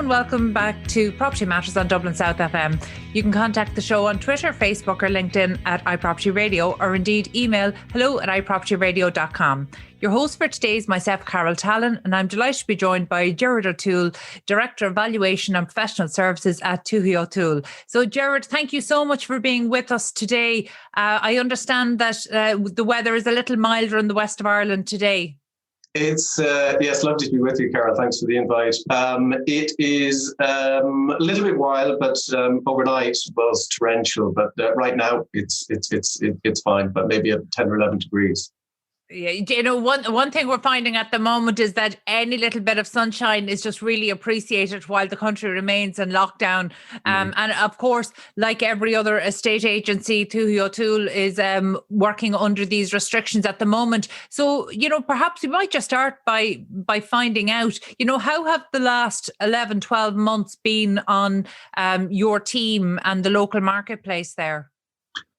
and welcome back to Property Matters on Dublin South FM. You can contact the show on Twitter, Facebook or LinkedIn at iPropertyRadio, or indeed email hello@iPropertyRadio.com. Your host for today is myself, Carol Tallon, and I'm delighted to be joined by Gerard O'Toole, Director of Valuation and Professional Services at Tuohy O'Toole. So Gerard, thank you so much for being with us today. I understand that the weather is a little milder in the west of Ireland today. It's lovely to be with you, Carol. Thanks for the invite. It is a little bit wild, but overnight was torrential. But right now it's fine, but maybe at 10 or 11 degrees. Yeah, you know, one thing we're finding at the moment is that any little bit of sunshine is just really appreciated while the country remains in lockdown. And of course, like every other estate agency, Tuohy O'Toole is working under these restrictions at the moment. So, you know, perhaps we might just start by finding out, you know, how have the last 11, 12 months been on your team and the local marketplace there?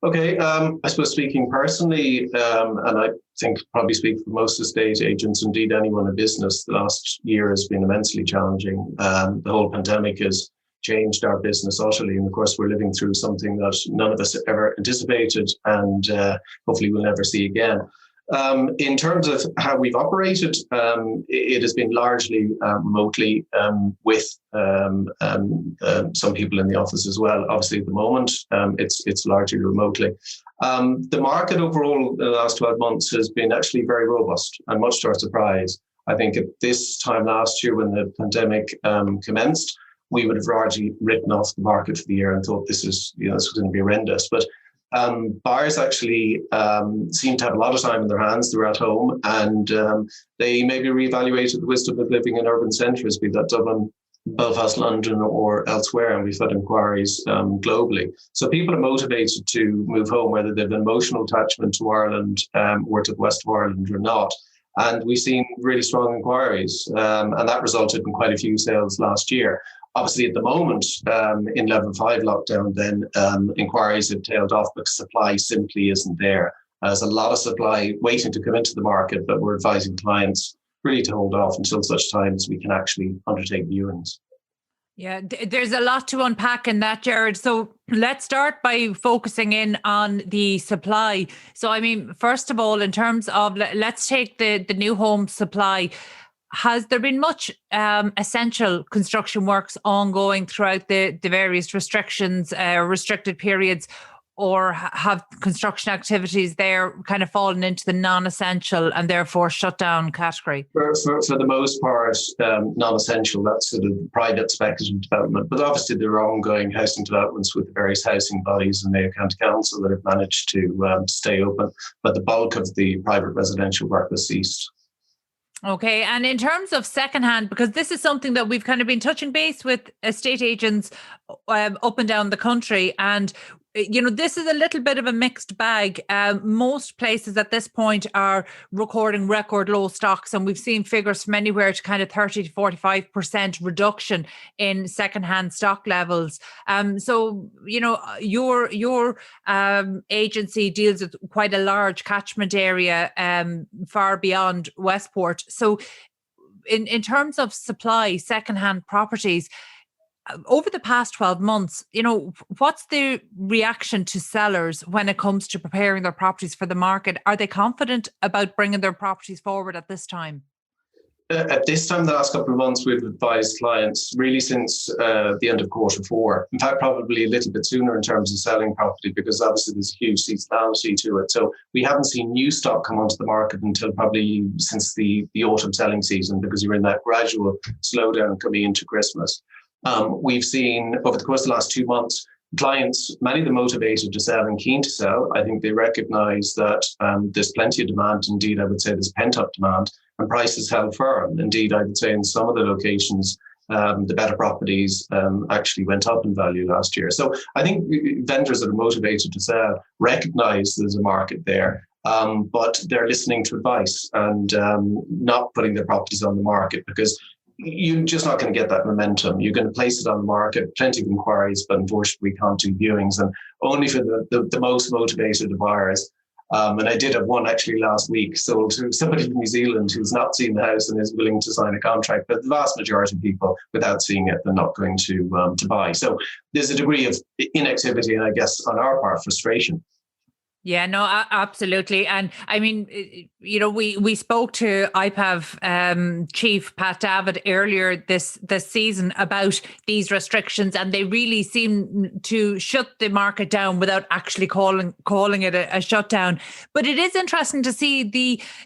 Okay, I suppose speaking personally, and I think probably speak for most estate agents, indeed anyone in business, the last year has been immensely challenging. The whole pandemic has changed our business utterly. And of course, we're living through something that none of us ever anticipated and hopefully we'll never see again. In terms of how we've operated, it has been largely remotely with some people in the office as well. Obviously, at the moment, it's largely remotely. The market overall in the last 12 months has been actually very robust, and much to our surprise. I think at this time last year, when the pandemic commenced, we would have largely written off the market for the year and thought this was going to be horrendous. But buyers actually seem to have a lot of time in their hands. They're at home, and they maybe reevaluated the wisdom of living in urban centres, be that Dublin, Belfast, London, or elsewhere. And we've had inquiries globally. So people are motivated to move home, whether they've an emotional attachment to Ireland or to the west of Ireland or not. And we've seen really strong inquiries, and that resulted in quite a few sales last year. Obviously, at the moment, in level 5 lockdown, then inquiries have tailed off because supply simply isn't there. There's a lot of supply waiting to come into the market, but we're advising clients really to hold off until such time as we can actually undertake viewings. Yeah, there's a lot to unpack in that, Gerard. So let's start by focusing in on the supply. So, I mean, first of all, in terms of, let's take the new home supply. Has there been much essential construction works ongoing throughout the various restrictions, restricted periods, or have construction activities there kind of fallen into the non-essential and therefore shut down category? For the most part, non-essential, that's sort of private speculative development. But obviously there are ongoing housing developments with the various housing bodies and Mayo County Council that have managed to stay open. But the bulk of the private residential work has ceased. Okay. And in terms of secondhand, because this is something that we've kind of been touching base with estate agents up and down the country. And, you know, this is a little bit of a mixed bag. Most places at this point are recording record low stocks, and we've seen figures from anywhere to kind of 30 to 45% reduction in secondhand stock levels. So, you know, your agency deals with quite a large catchment area far beyond Westport. So in terms of supply, secondhand properties, over the past 12 months, you know, what's the reaction to sellers when it comes to preparing their properties for the market? Are they confident about bringing their properties forward at this time? At this time, the last couple of months, we've advised clients really since the end of Q4. In fact, probably a little bit sooner in terms of selling property, because obviously there's a huge seasonality to it. So we haven't seen new stock come onto the market until probably since the autumn selling season, because you're in that gradual slowdown coming into Christmas. We've seen over the course of the last 2 months, clients, many of them motivated to sell and keen to sell. I think they recognise that there's plenty of demand. Indeed, I would say there's pent-up demand, and prices held firm. Indeed, I would say in some of the locations, the better properties actually went up in value last year. So I think vendors that are motivated to sell recognise there's a market there, but they're listening to advice and not putting their properties on the market, because you're just not going to get that momentum. You're going to place it on the market, plenty of inquiries, but unfortunately we can't do viewings. And only for the most motivated buyers And I did have one actually last week sold to somebody from New Zealand who's not seen the house and is willing to sign a contract. But the vast majority of people, without seeing it, they're not going to buy. So there's a degree of inactivity and I guess on our part, frustration. Yeah, no, absolutely. And I mean, we spoke to IPAV chief Pat David earlier this season about these restrictions, and they really seem to shut the market down without actually calling it a shutdown. But it is interesting to see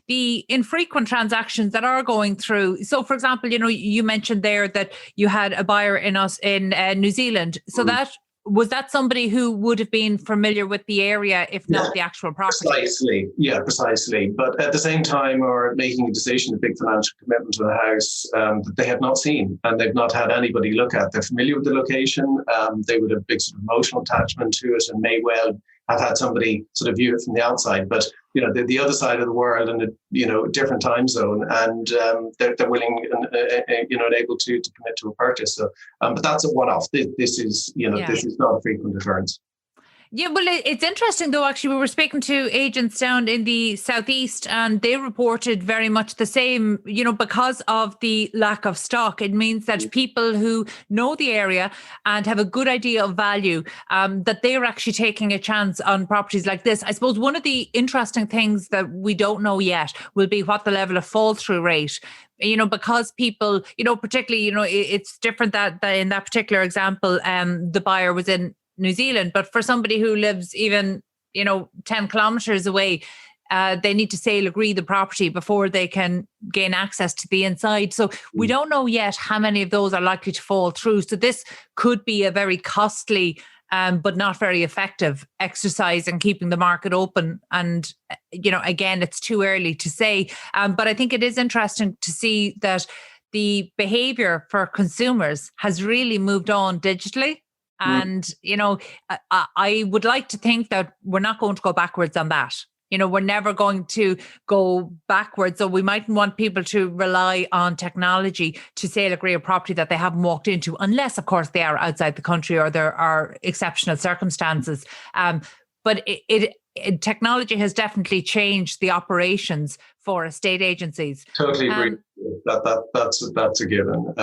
the infrequent transactions that are going through. So, for example, you mentioned there that you had a buyer in New Zealand. So was that somebody who would have been familiar with the area, if not the actual property? Precisely. Yeah, precisely. But at the same time, are making a decision, a big financial commitment to the house that they have not seen and they've not had anybody look at. They're familiar with the location. They would have big sort of emotional attachment to it and may well have had somebody sort of view it from the outside. But the other side of the world and a different time zone, and they're willing and able to commit to a purchase. So, but that's a one-off. This is this is not a frequent occurrence. Yeah, well, it's interesting, though, actually. We were speaking to agents down in the southeast and they reported very much the same, because of the lack of stock. It means that people who know the area and have a good idea of value, that they're actually taking a chance on properties like this. I suppose one of the interesting things that we don't know yet will be what the level of fall through rate, because people, particularly, it's different that in that particular example, the buyer was in New Zealand, but for somebody who lives even 10 kilometers away, they need to sale agree the property before they can gain access to the inside. So we don't know yet how many of those are likely to fall through. So this could be a very costly but not very effective exercise in keeping the market open. And again, it's too early to say, but I think it is interesting to see that the behavior for consumers has really moved on digitally. And, I would like to think that we're not going to go backwards on that. We're never going to go backwards. So we mightn't want people to rely on technology to sale agree a property that they haven't walked into, unless, of course, they are outside the country or there are exceptional circumstances. But technology has definitely changed the operations for estate agencies. Totally agree. That's a given.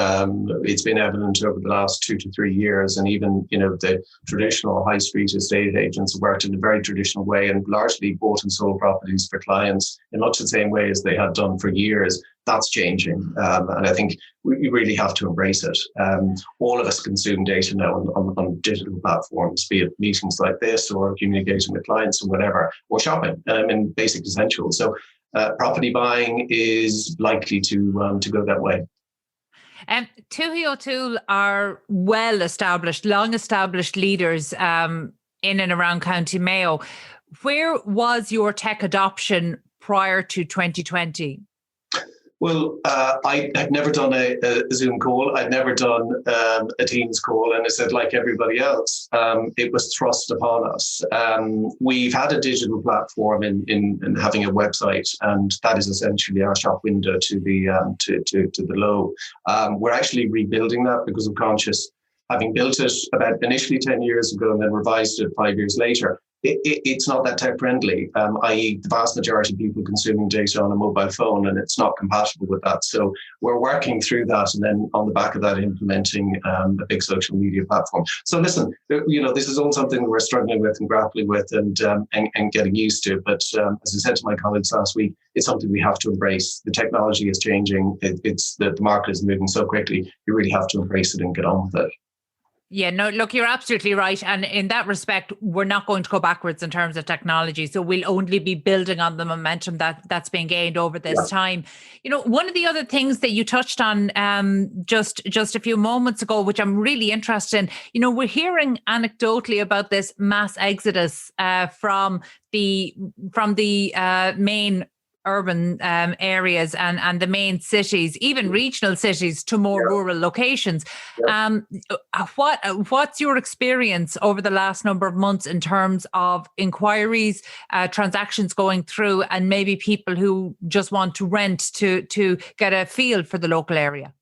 It's been evident over the last 2 to 3 years, and even the traditional high street estate agents worked in a very traditional way and largely bought and sold properties for clients in much the same way as they had done for years. That's changing, and I think we really have to embrace it. All of us consume data now on digital platforms, be it meetings like this or communicating with clients or whatever, or shopping in basic essentials. So property buying is likely to go that way. Tuohy O'Toole are well-established, long-established leaders in and around County Mayo. Where was your tech adoption prior to 2020? Well, I had never done a Zoom call. I'd never done a Teams call. And I said, like everybody else, it was thrust upon us. We've had a digital platform in having a website, and that is essentially our shop window to the low. We're actually rebuilding that because I'm conscious, having built it about initially 10 years ago and then revised it 5 years later. It's not that tech friendly, i.e. the vast majority of people consuming data on a mobile phone, and it's not compatible with that. So we're working through that, and then on the back of that, implementing a big social media platform. So listen, this is all something that we're struggling with and grappling with and getting used to. But as I said to my colleagues last week, it's something we have to embrace. The technology is changing. It's the market is moving so quickly. You really have to embrace it and get on with it. Yeah, no, look, you're absolutely right. And in that respect, we're not going to go backwards in terms of technology. So we'll only be building on the momentum that's been gained over this time. One of the other things that you touched on just a few moments ago, which I'm really interested in, we're hearing anecdotally about this mass exodus from the main urban areas and the main cities, even regional cities, to more rural locations. What's your experience over the last number of months in terms of inquiries, transactions going through, and maybe people who just want to rent to get a feel for the local area?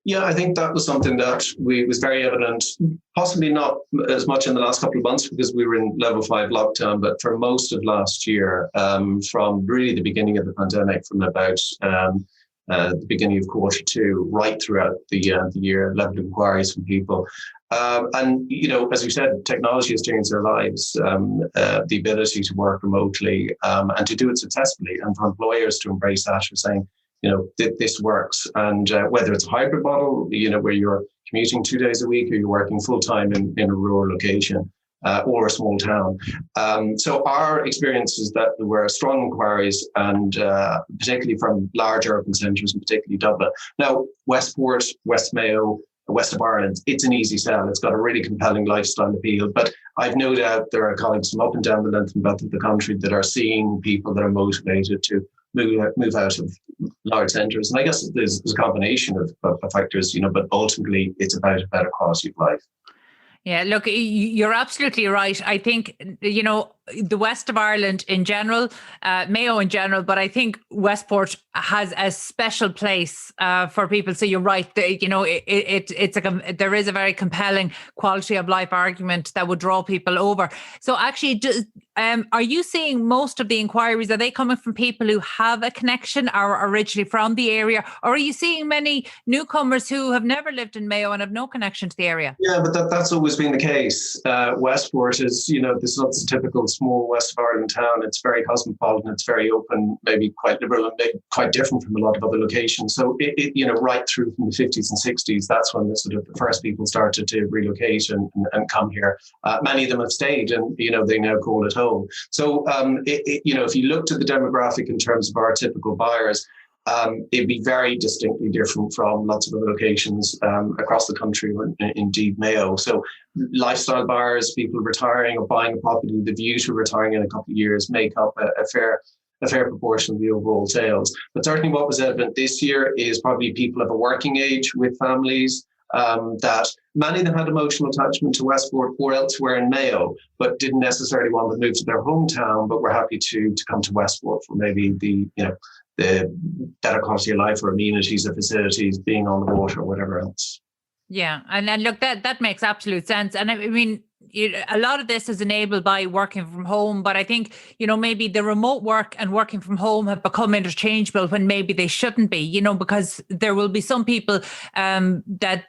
Yeah, I think that was something that was very evident, possibly not as much in the last couple of months because we were in level 5 lockdown, but for most of last year, from really the beginning of the pandemic, from about the beginning of Q2, right throughout the year, level of inquiries from people. And, as we said, technology has changed their lives, the ability to work remotely and to do it successfully, and for employers to embrace that, for saying, this works. And whether it's a hybrid model, where you're commuting 2 days a week or you're working full time in a rural location or a small town. So our experience is that there were strong inquiries, and particularly from large urban centres, and particularly Dublin. Now, Westport, West Mayo, West of Ireland, it's an easy sell. It's got a really compelling lifestyle appeal. But I've no doubt there are colleagues from up and down the length and breadth of the country that are seeing people that are motivated to move out of large centres. And I guess there's a combination of factors, but ultimately it's about a better quality of life. Yeah, look, you're absolutely right. I think, the west of Ireland in general, Mayo in general, but I think Westport has a special place for people. So you're right. There is a very compelling quality of life argument that would draw people over. So actually, are you seeing most of the inquiries, are they coming from people who have a connection, are originally from the area, or are you seeing many newcomers who have never lived in Mayo and have no connection to the area? Yeah, but that's always been the case. Westport is, this is not the typical small West of Ireland town. It's very cosmopolitan, it's very open, maybe quite liberal, and maybe quite different from a lot of other locations. So right through from the 50s and 60s, that's when the first people started to relocate and come here. Many of them have stayed, and they now call it home. So if you looked at the demographic in terms of our typical buyers, it'd be very distinctly different from lots of other locations across the country, or indeed Mayo. So lifestyle buyers, people retiring or buying a property with the view to retiring in a couple of years, make up a fair proportion of the overall sales. But certainly what was evident this year is probably people of a working age with families, that many of them had emotional attachment to Westport or elsewhere in Mayo, but didn't necessarily want to move to their hometown, but were happy to come to Westport for maybe the better quality of life or amenities or facilities, being on the water or whatever else. Yeah. And look, that makes absolute sense. And I mean, a lot of this is enabled by working from home, but I think, maybe the remote work and working from home have become interchangeable when maybe they shouldn't be, because there will be some people that,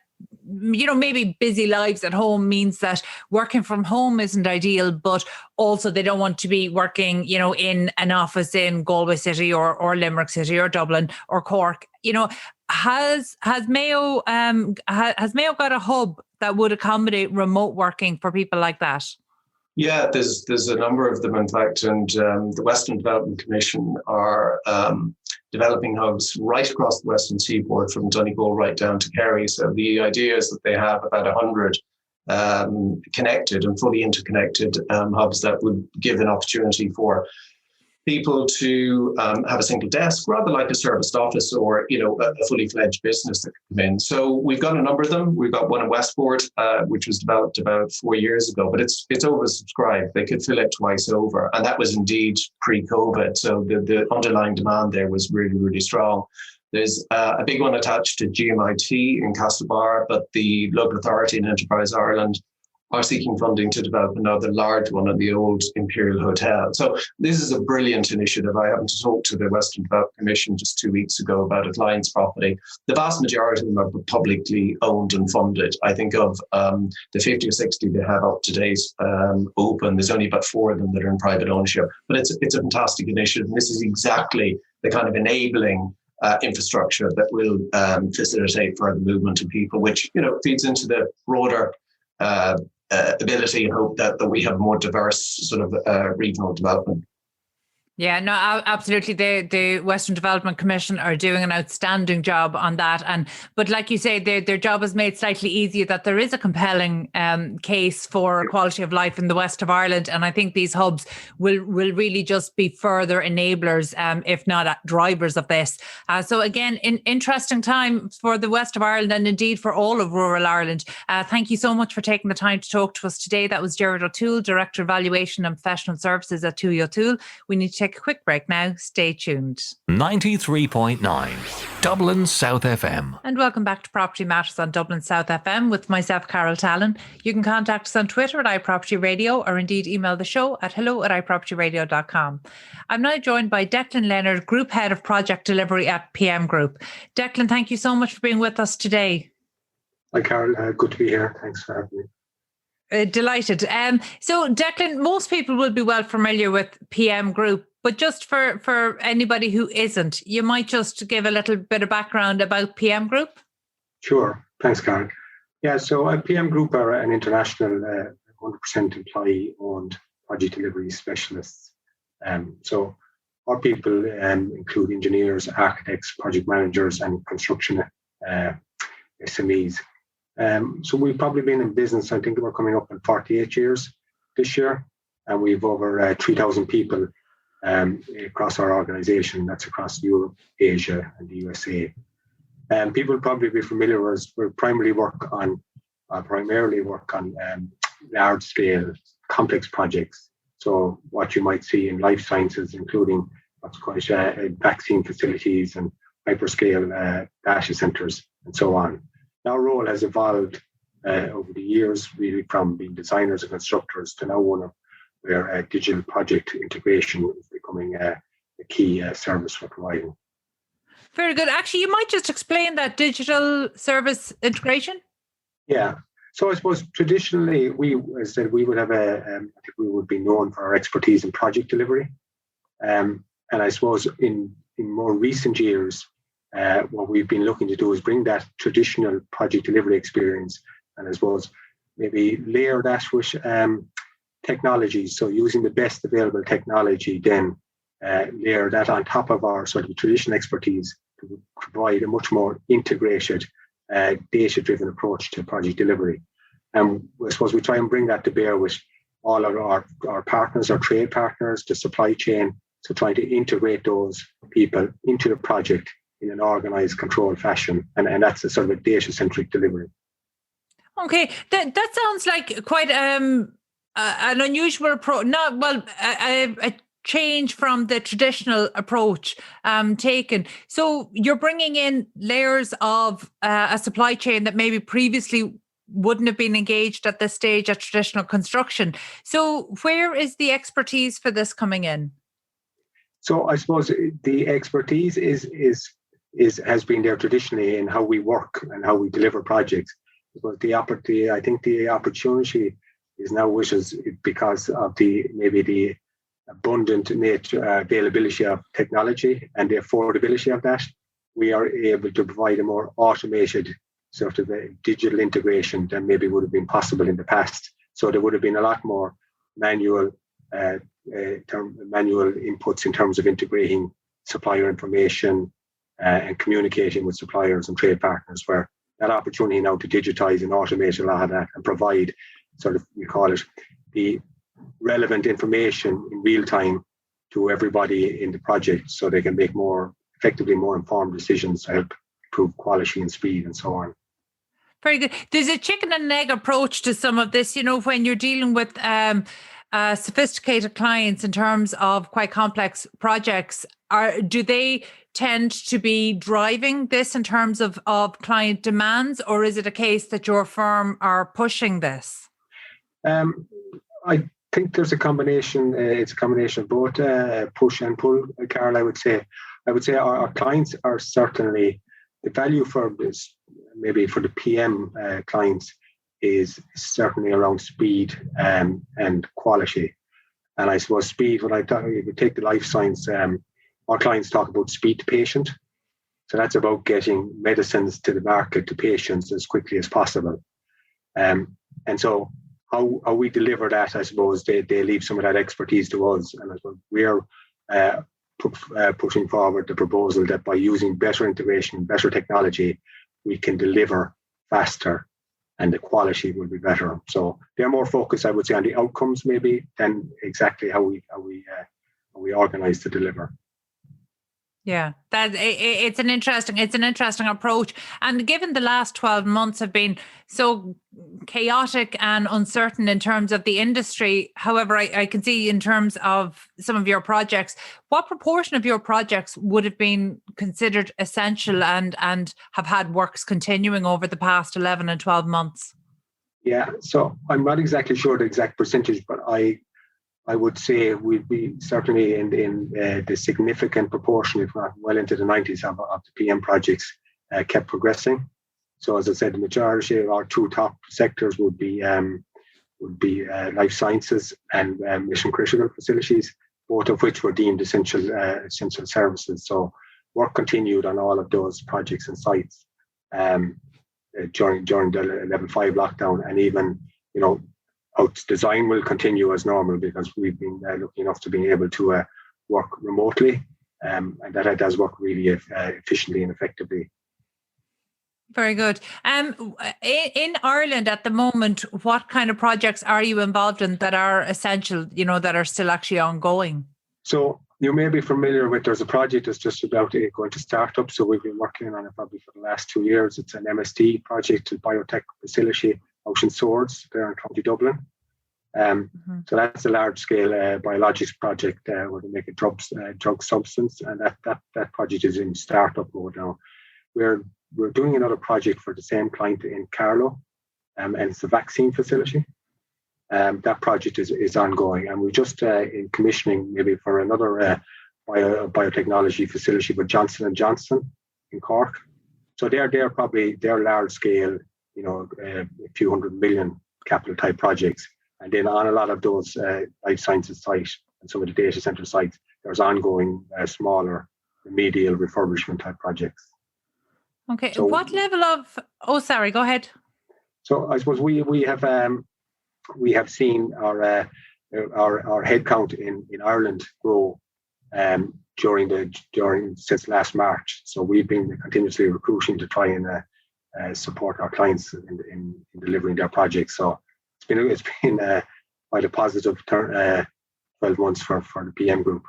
maybe busy lives at home means that working from home isn't ideal, but also they don't want to be working, in an office in Galway City or Limerick City or Dublin or Cork. Has Mayo got a hub that would accommodate remote working for people like that? Yeah, there's a number of them, in fact, and the Western Development Commission are developing hubs right across the Western Seaboard, from Donegal right down to Kerry. So the idea is that they have about 100 connected and fully interconnected hubs that would give an opportunity for people to have a single desk, rather like a serviced office or, a fully fledged business that could come in. So we've got a number of them. We've got one in Westport, which was developed about 4 years ago, but it's oversubscribed. They could fill it twice over. And that was indeed pre-COVID. So the underlying demand there was really, really strong. There's a big one attached to GMIT in Castlebar, but the local authority in Enterprise Ireland are seeking funding to develop another large one at the old Imperial Hotel. So this is a brilliant initiative. I happened to talk to the Western Development Commission just 2 weeks ago about a client's property. The vast majority of them are publicly owned and funded. I think of the 50 or 60 they have up to date open, there's only about 4 of them that are in private ownership. But it's a fantastic initiative. And this is exactly the kind of enabling infrastructure that will facilitate further movement of people, which feeds into the broader ability and hope that we have more diverse sort of regional development. Yeah, no, absolutely. The Western Development Commission are doing an outstanding job on that. But like you say, their job is made slightly easier, that there is a compelling case for quality of life in the west of Ireland. And I think these hubs will really just be further enablers, if not drivers of this. So again, interesting time for the west of Ireland and indeed for all of rural Ireland. Thank you so much for taking the time to talk to us today. That was Gerard O'Toole, Director of Valuation and Professional Services at Tuohy O'Toole. We need to take take a quick break now. Stay tuned. 93.9 Dublin South FM. And welcome back to Property Matters on Dublin South FM with myself, Carol Tallon. You can contact us on Twitter at iPropertyRadio or indeed email the show at hello@iPropertyRadio.com. I'm now joined by Declan Leonard, Group Head of Project Delivery at PM Group. Declan, thank you so much for being with us today. Hi, Carol. Good to be here. Thanks for having me. Delighted. So, Declan, most people will be well familiar with PM Group, but just for anybody who isn't, you might just give a little bit of background about PM Group. Sure. Thanks, Carol. Yeah, so PM Group are an international 100% employee-owned project delivery specialists. So our people include engineers, architects, project managers, and construction SMEs. So we've probably been in business, I think we're coming up in 48 years this year, and we've over 3,000 people across our organisation. That's across Europe, Asia, and the USA. People will probably be familiar with us. We primarily work on large-scale, complex projects. So what you might see in life sciences, including what's called vaccine facilities and hyperscale data centres, and so on. Our role has evolved over the years, really from being designers and constructors to now one of where digital project integration is becoming a key service we're providing. Very good. Actually, you might just explain that digital service integration. Yeah. So I suppose traditionally, we would have I think we would be known for our expertise in project delivery. And I suppose in more recent years, what we've been looking to do is bring that traditional project delivery experience and I suppose maybe layer that with technology. So using the best available technology, then layer that on top of our sort of traditional expertise to provide a much more integrated, data-driven approach to project delivery. And I suppose we try and bring that to bear with all of our partners, our trade partners, the supply chain. So trying to integrate those people into the project in an organised, controlled fashion. And that's a sort of a data-centric delivery. Okay, that sounds like quite an unusual approach. A change from the traditional approach taken. So you're bringing in layers of a supply chain that maybe previously wouldn't have been engaged at this stage at traditional construction. So where is the expertise for this coming in? So I suppose the expertise has been there traditionally in how we work and how we deliver projects. But I think the opportunity is now with us because of the abundant availability of technology and the affordability of that. We are able to provide a more automated sort of a digital integration than maybe would have been possible in the past. So there would have been a lot more manual inputs in terms of integrating supplier information and communicating with suppliers and trade partners, where that opportunity now to digitize and automate a lot of that and provide sort of, we call it, the relevant information in real time to everybody in the project so they can make more informed decisions to help improve quality and speed and so on. Very good. There's a chicken and egg approach to some of this, when you're dealing with sophisticated clients in terms of quite complex projects. Do they tend to be driving this in terms of client demands, or is it a case that your firm are pushing this? I think there's a combination. It's a combination of both push and pull, Carol. I would say our clients are certainly the value for this. Maybe for the PM clients is certainly around speed and quality. And I suppose speed. When if you take the life science, our clients talk about speed to patient. So that's about getting medicines to the market to patients as quickly as possible. And so how we deliver that, I suppose they leave some of that expertise to us. And I suppose we're pushing forward the proposal that by using better integration, better technology, we can deliver faster and the quality will be better. So they're more focused, I would say, on the outcomes maybe than exactly how we organize to deliver. Yeah, it's an interesting approach. And given the last 12 months have been so chaotic and uncertain in terms of the industry, however, I can see in terms of some of your projects, what proportion of your projects would have been considered essential and have had works continuing over the past 11 and 12 months? Yeah, so I'm not exactly sure the exact percentage, but I would say we'd be certainly in the significant proportion, if not well into the 90s, of the PM projects kept progressing. So as I said, the majority of our two top sectors would be life sciences and mission critical facilities, both of which were deemed essential services. So work continued on all of those projects and sites during the level 5 lockdown, and even design will continue as normal because we've been lucky enough to be able to work remotely, and that does work really efficiently and effectively. Very good. In Ireland at the moment, what kind of projects are you involved in that are essential, that are still actually ongoing? So you may be familiar with, there's a project that's just about going to start up. So we've been working on it probably for the last 2 years. It's an MSD project, a biotech facility out in Swords there in County Dublin. So that's a large-scale biologics project where they make a drug substance, and that project is in startup mode now. We're doing another project for the same client in Carlow, and it's a vaccine facility. That project is ongoing, and we're just in commissioning maybe for another biotechnology facility with Johnson & Johnson in Cork. So they're large scale, a few $100 million capital type projects. And then on a lot of those life sciences sites and some of the data center sites, there's ongoing smaller remedial refurbishment type projects. Okay. So what level of? Oh, sorry. Go ahead. So I suppose we have seen our headcount in Ireland grow since last March. So we've been continuously recruiting to try and support our clients in delivering their projects. So it's been quite a positive 12 months for the PM group.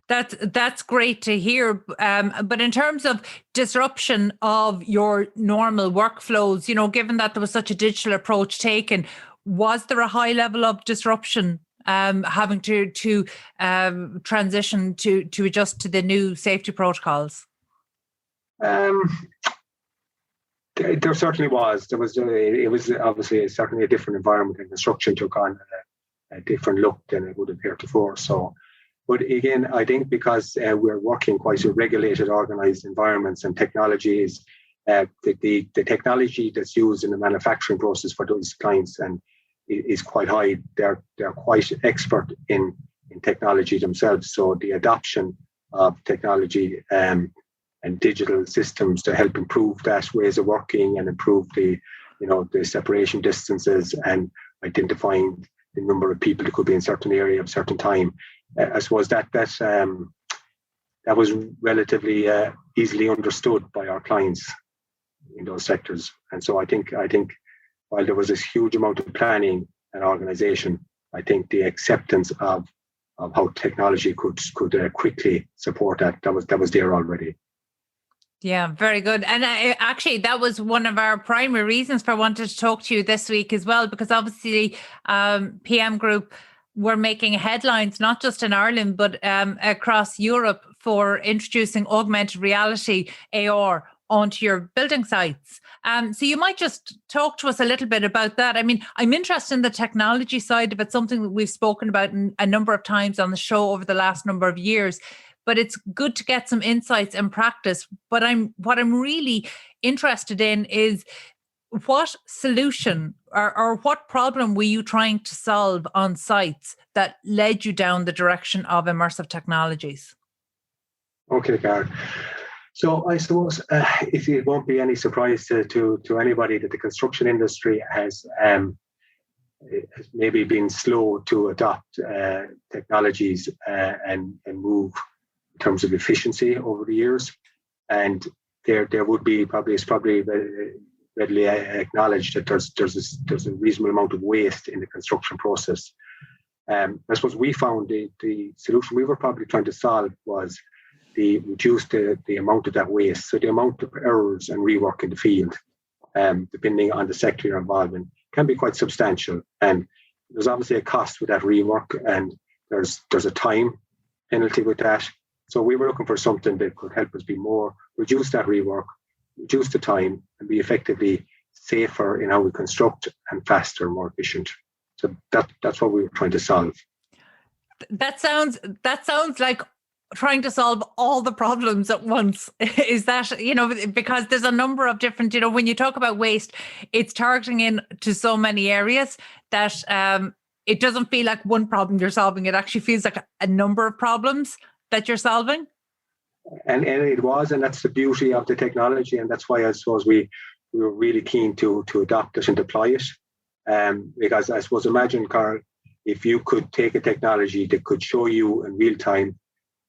That's great to hear. But in terms of disruption of your normal workflows, given that there was such a digital approach taken, was there a high level of disruption having to transition to adjust to the new safety protocols? There certainly was. It was obviously certainly a different environment, and construction took on a different look than it would have heretofore. So, but again, I think because we're working quite in regulated, organized environments, and technology is the technology that's used in the manufacturing process for those clients and is quite high. They're quite expert in technology themselves. So the adoption of technology and digital systems to help improve that ways of working and improve the separation distances and identifying the number of people that could be in certain area at a certain time. I suppose that was relatively easily understood by our clients in those sectors. And so I think while there was this huge amount of planning and organization, I think the acceptance of how technology could quickly support that was there already. Yeah, very good. And actually, that was one of our primary reasons for wanting to talk to you this week as well, because obviously PM Group were making headlines, not just in Ireland, but across Europe for introducing augmented reality, AR, onto your building sites. So you might just talk to us a little bit about that. I mean, I'm interested in the technology side of it, something that we've spoken about a number of times on the show over the last number of years. But it's good to get some insights and practice. But what I'm really interested in is what solution or what problem were you trying to solve on sites that led you down the direction of immersive technologies? Okay, Karen. So I suppose it won't be any surprise to anybody that the construction industry has maybe been slow to adopt technologies and move in terms of efficiency over the years. And there would be it's probably readily acknowledged that there's a reasonable amount of waste in the construction process. I suppose we found the solution we were probably trying to solve was reduce the amount of that waste. So the amount of errors and rework in the field, depending on the sector you're involved in, can be quite substantial. And there's obviously a cost with that rework, and there's a time penalty with that. So we were looking for something that could help us reduce that rework, reduce the time, and be effectively safer in how we construct, and faster, more efficient. So that's what we were trying to solve. That sounds like trying to solve all the problems at once. Is that, because there's a number of different, when you talk about waste, it's targeting in to so many areas that it doesn't feel like one problem you're solving. It actually feels like a number of problems that you're solving. And it was, and that's the beauty of the technology. And that's why I suppose we were really keen to adopt it and deploy it. Because I suppose, imagine, Carl, if you could take a technology that could show you in real time,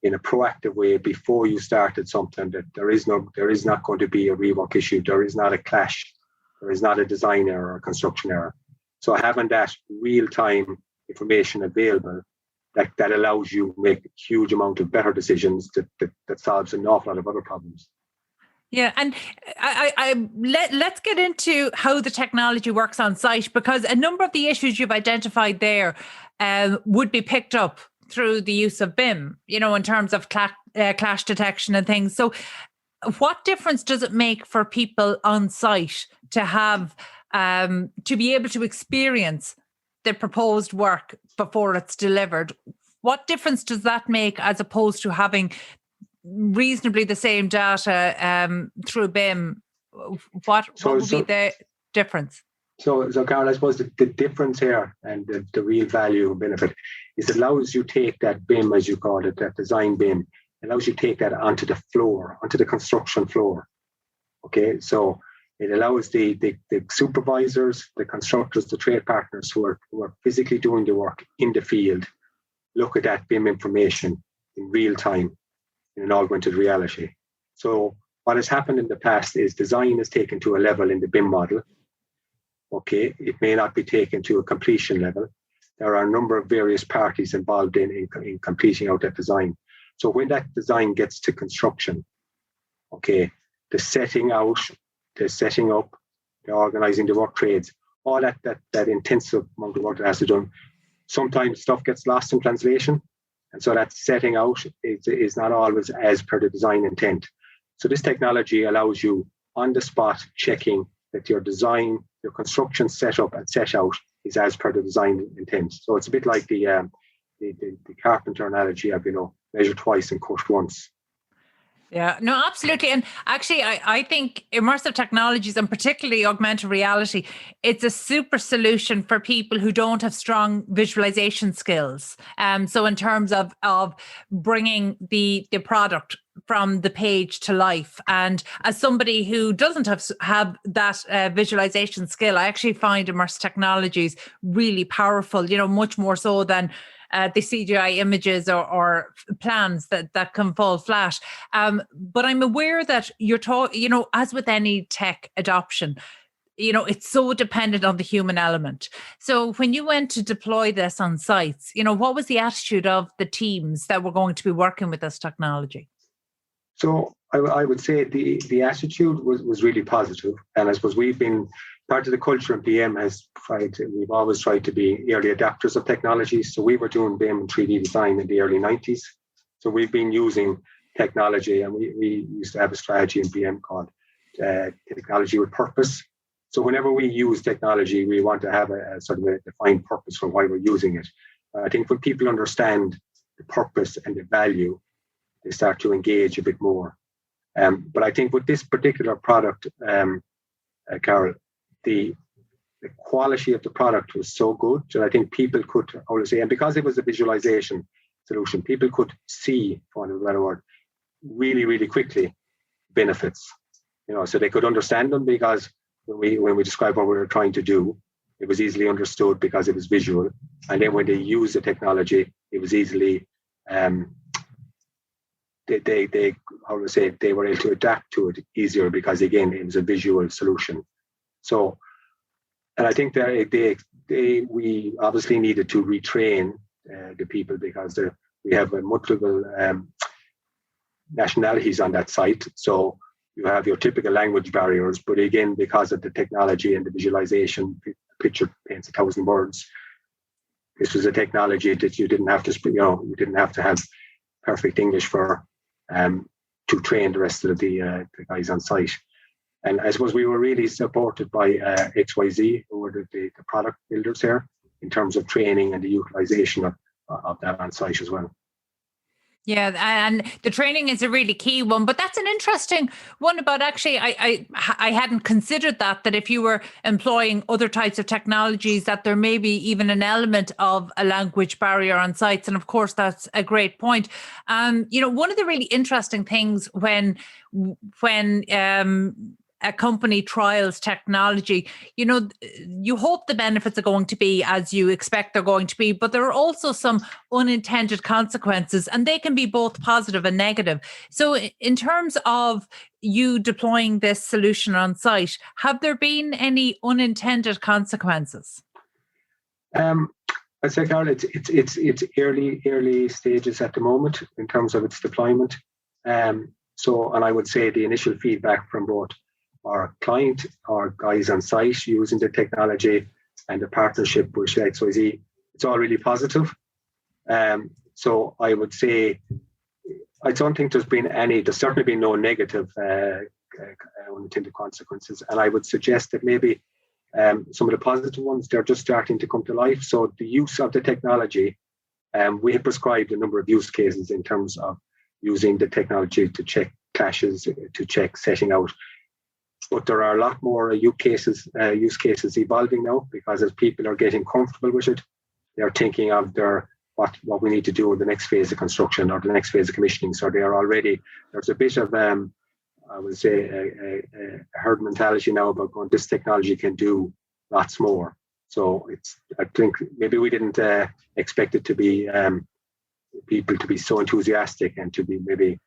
in a proactive way, before you started something, that there is not going to be a rework issue, there is not a clash, there is not a design error or construction error. So having that real time information available, that allows you to make a huge amount of better decisions that solves an awful lot of other problems. Yeah, and let's get into how the technology works on site, because a number of the issues you've identified there would be picked up through the use of BIM, in terms of clash detection and things. So what difference does it make for people on site to have, to be able to experience the proposed work before it's delivered? What difference does that make as opposed to having reasonably the same data through BIM? What would be the difference? So Carol, I suppose the difference here, and the real value and benefit, is it allows you to take that BIM, as you call it, that design BIM, allows you to take that onto the floor, onto the construction floor. Okay, so it allows the supervisors, the constructors, the trade partners who are physically doing the work in the field, look at that BIM information in real time, in an augmented reality. So what has happened in the past is design is taken to a level in the BIM model. Okay, it may not be taken to a completion level. There are a number of various parties involved in completing out that design. So when that design gets to construction, okay, the setting out, the setting up, the organising the work trades, all that intensive amount of work that has to be done, sometimes stuff gets lost in translation. And so that setting out is not always as per the design intent. So this technology allows you on the spot checking that your design, your construction setup and set out is as per the design intent. So it's a bit like the carpenter analogy of, measure twice and cut once. Yeah, no, absolutely. And actually, I think immersive technologies, and particularly augmented reality, it's a super solution for people who don't have strong visualization skills. So in terms of bringing the product from the page to life. And as somebody who doesn't have that visualization skill, I actually find immersive technologies really powerful, much more so than the CGI images or plans that can fall flat. But I'm aware that you're talking, as with any tech adoption, it's so dependent on the human element. So when you went to deploy this on sites, what was the attitude of the teams that were going to be working with this technology? So I would say the attitude was really positive. And I suppose we've been part of the culture, and BM we've always tried to be early adapters of technology. So we were doing BIM and 3D design in the early 90s. So we've been using technology, and we used to have a strategy in BM called technology with purpose. So whenever we use technology, we want to have a sort of a defined purpose for why we're using it. I think when people understand the purpose and the value, they start to engage a bit more. But I think with this particular product, Carol, the quality of the product was so good that I think people could, I would say, and because it was a visualization solution, people could see, for a better word, really, really quickly benefits. So they could understand them, because when we described what we were trying to do, it was easily understood because it was visual. And then when they used the technology, it was easily they were able to adapt to it easier, because again, it was a visual solution. So, and I think that we obviously needed to retrain the people, because we have multiple nationalities on that site. So you have your typical language barriers, but again, because of the technology and the visualization, the picture paints 1,000 words. This was a technology that you didn't have to, you didn't have to have perfect English for to train the rest of the guys on site. And I suppose we were really supported by XYZ, who were the product builders here, in terms of training and the utilization of that on site as well. Yeah, and the training is a really key one, but that's an interesting one about actually, I hadn't considered that if you were employing other types of technologies, that there may be even an element of a language barrier on sites. And of course, that's a great point. One of the really interesting things when a company trials technology, you hope the benefits are going to be as you expect they're going to be, but there are also some unintended consequences, and they can be both positive and negative. So in terms of you deploying this solution on site, have there been any unintended consequences? I'd say, Carol, it's early stages at the moment in terms of its deployment. And I would say the initial feedback from both our client, our guys on site using the technology, and the partnership with XYZ, it's all really positive. So I would say, I don't think there's certainly been no negative unintended consequences. And I would suggest that maybe some of the positive ones, they're just starting to come to life. So the use of the technology, we have prescribed a number of use cases in terms of using the technology to check clashes, to check setting out. But there are a lot more use cases evolving now, because as people are getting comfortable with it, they're thinking of what we need to do in the next phase of construction or the next phase of commissioning. So there's a bit of, I would say, a herd mentality now about going, this technology can do lots more. So I think maybe we didn't expect it to be people to be so enthusiastic and to be maybe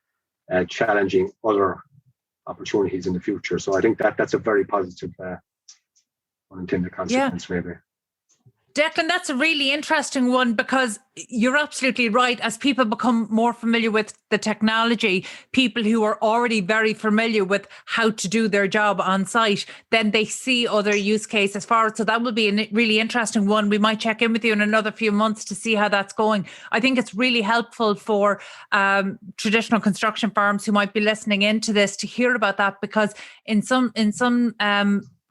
challenging other opportunities in the future. So I think that's a very positive unintended consequence, maybe. Declan, that's a really interesting one, because you're absolutely right. As people become more familiar with the technology, people who are already very familiar with how to do their job on site, then they see other use cases for it. So that will be a really interesting one. We might check in with you in another few months to see how that's going. I think it's really helpful for traditional construction firms who might be listening into this to hear about that, because in some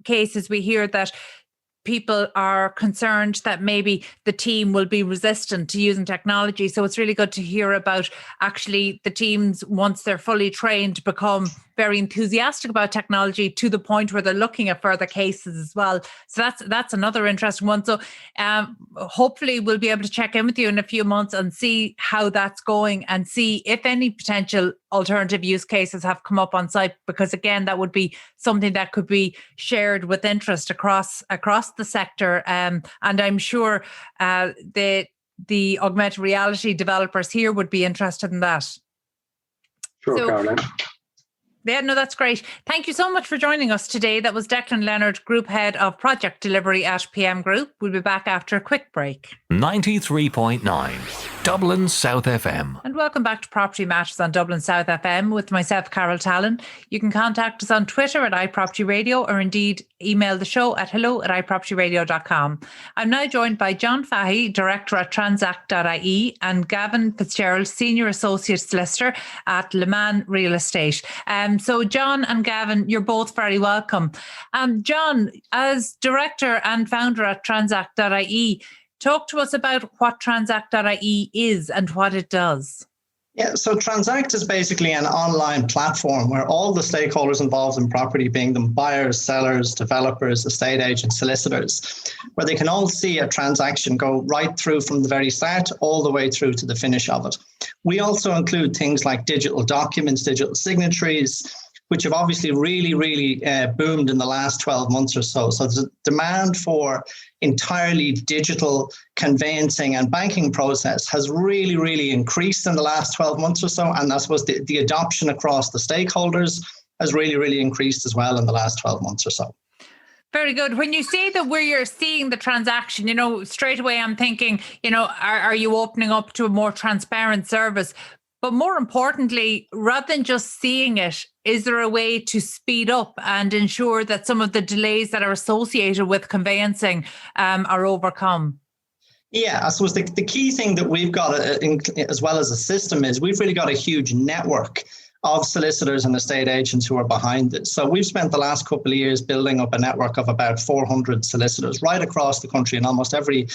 cases we hear that people are concerned that maybe the team will be resistant to using technology. So it's really good to hear about actually the teams, once they're fully trained, become very enthusiastic about technology to the point where they're looking at further cases as well. So that's another interesting one. So hopefully we'll be able to check in with you in a few months and see how that's going, and see if any potential alternative use cases have come up on site, because again, that would be something that could be shared with interest across the sector. And I'm sure the augmented reality developers here would be interested in that. Sure, Caroline. Yeah, no, that's great. Thank you so much for joining us today. That was Declan Leonard, Group Head of Project Delivery at PM Group. We'll be back after a quick break. 93.9 Dublin South FM. And welcome back to Property Matters on Dublin South FM with myself, Carol Tallon. You can contact us on Twitter at iPropertyRadio, or indeed email the show at hello@iPropertyRadio.com. I'm now joined by John Tuohy, Director at Transact.ie, and Gavin Fitzgerald, Senior Associate Solicitor at Leman Real Estate. So John and Gavin, you're both very welcome. John, as Director and Founder at Transact.ie, talk to us about what Transact.ie is and what it does. Yeah, so Transact is basically an online platform where all the stakeholders involved in property, being them buyers, sellers, developers, estate agents, solicitors, where they can all see a transaction go right through from the very start all the way through to the finish of it. We also include things like digital documents, digital signatories, which have obviously really boomed in the last 12 months or so. So the demand for entirely digital conveyancing and banking process has really increased in the last 12 months or so. And I suppose the adoption across the stakeholders has really increased as well in the last 12 months or so. Very good. When you say that where you're seeing the transaction, straight away I'm thinking, are you opening up to a more transparent service? But more importantly, rather than just seeing it, is there a way to speed up and ensure that some of the delays that are associated with conveyancing are overcome? Yeah, I suppose the key thing that we've got, as well as a system, is we've really got a huge network of solicitors and estate agents who are behind this. So we've spent the last couple of years building up a network of about 400 solicitors right across the country in almost every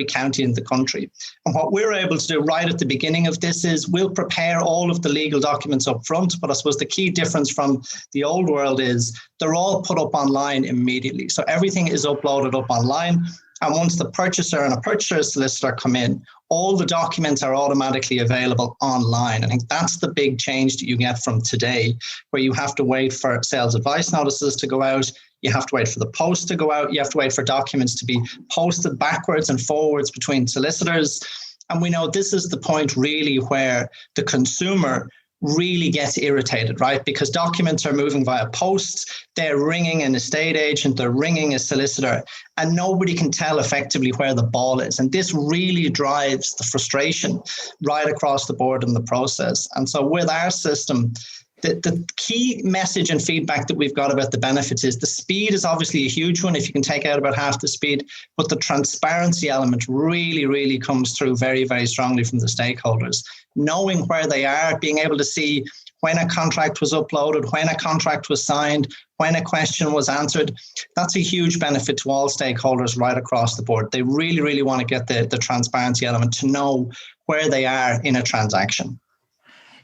county in the country. And what we're able to do right at the beginning of this is we'll prepare all of the legal documents up front. But I suppose the key difference from the old world is they're all put up online immediately. So everything is uploaded up online. And once the purchaser and a purchaser's solicitor come in, all the documents are automatically available online. I think that's the big change that you get from today, where you have to wait for sales advice notices to go out. You have to wait for the post to go out. You have to wait for documents to be posted backwards and forwards between solicitors. And we know this is the point really where the consumer really gets irritated, right? Because documents are moving via posts, they're ringing an estate agent, they're ringing a solicitor, and nobody can tell effectively where the ball is. And this really drives the frustration right across the board in the process. And so with our system, the key message and feedback that we've got about the benefits is the speed is obviously a huge one if you can take out about half the speed, but the transparency element really, really comes through very, very strongly from the stakeholders. Knowing where they are, being able to see when a contract was uploaded, when a contract was signed, when a question was answered, that's a huge benefit to all stakeholders right across the board. They really, really want to get the transparency element to know where they are in a transaction.